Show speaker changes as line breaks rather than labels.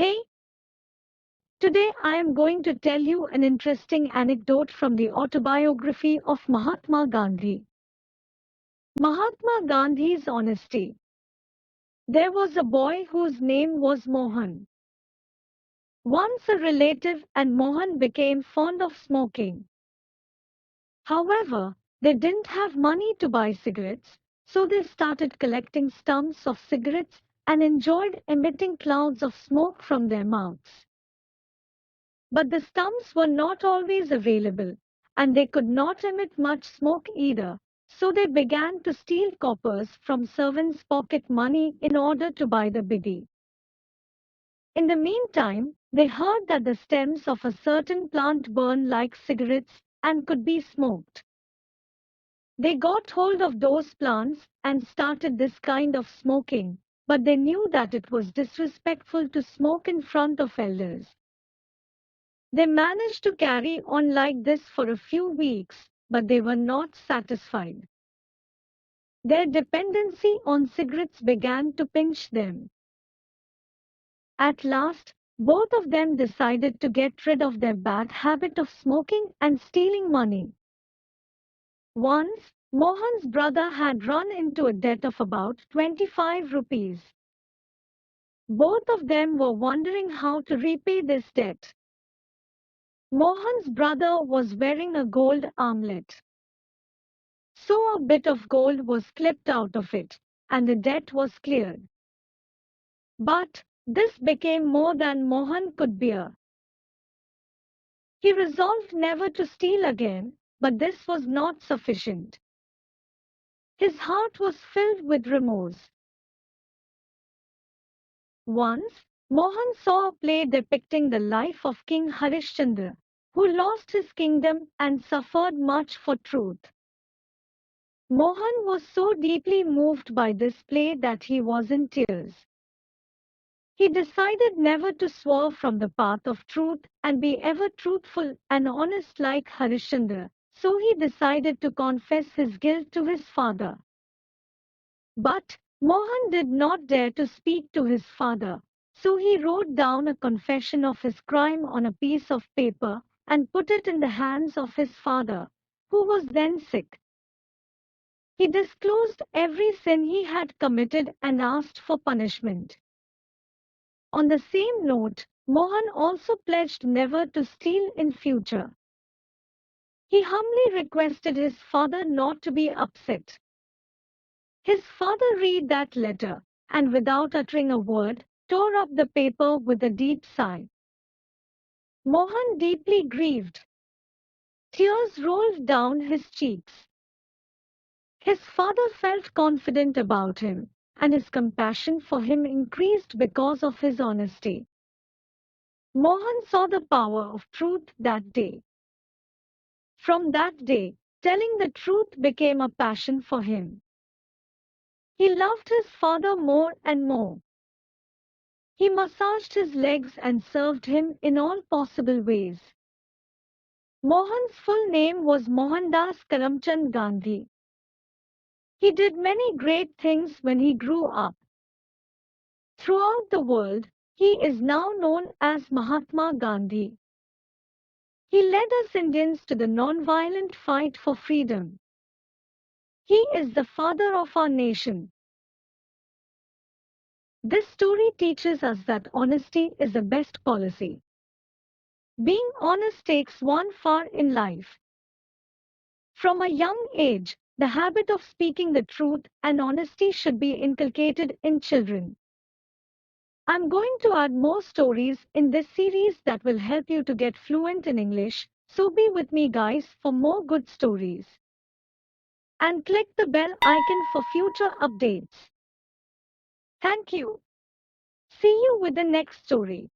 Hey, today I am going to tell you an interesting anecdote from the autobiography of Mahatma Gandhi. Mahatma Gandhi's honesty. There was a boy whose name was Mohan. Once a relative and Mohan became fond of smoking. However, they didn't have money to buy cigarettes, so they started collecting stumps of cigarettes and enjoyed emitting clouds of smoke from their mouths. But the stumps were not always available, and they could not emit much smoke either, so they began to steal coppers from servants' pocket money in order to buy the bidi. In the meantime, they heard that the stems of a certain plant burn like cigarettes and could be smoked. They got hold of those plants and started this kind of smoking, but they knew that it was disrespectful to smoke in front of elders. They managed to carry on like this for a few weeks, but they were not satisfied. Their dependency on cigarettes began to pinch them. At last, both of them decided to get rid of their bad habit of smoking and stealing money. Once, Mohan's brother had run into a debt of about 25 rupees. Both of them were wondering how to repay this debt. Mohan's brother was wearing a gold armlet. So a bit of gold was clipped out of it, and the debt was cleared. But this became more than Mohan could bear. He resolved never to steal again, but this was not sufficient. His heart was filled with remorse. Once, Mohan saw a play depicting the life of King Harishchandra, who lost his kingdom and suffered much for truth. Mohan was so deeply moved by this play that he was in tears. He decided never to swerve from the path of truth and be ever truthful and honest like Harishchandra, so he decided to confess his guilt to his father. But Mohan did not dare to speak to his father, so he wrote down a confession of his crime on a piece of paper and put it in the hands of his father, who was then sick. He disclosed every sin he had committed and asked for punishment. On the same note, Mohan also pledged never to steal in future. He humbly requested his father not to be upset. His father read that letter, and without uttering a word, tore up the paper with a deep sigh. Mohan deeply grieved. Tears rolled down his cheeks. His father felt confident about him, and his compassion for him increased because of his honesty. Mohan saw the power of truth that day. From that day, telling the truth became a passion for him. He loved his father more and more. He massaged his legs and served him in all possible ways. Mohan's full name was Mohandas Karamchand Gandhi. He did many great things when he grew up. Throughout the world, he is now known as Mahatma Gandhi. He led us Indians to the non-violent fight for freedom. He is the father of our nation. This story teaches us that honesty is the best policy. Being honest takes one far in life. From a young age, the habit of speaking the truth and honesty should be inculcated in children. I'm going to add more stories in this series that will help you to get fluent in English, so be with me guys for more good stories. And click the bell icon for future updates. Thank you. See you with the next story.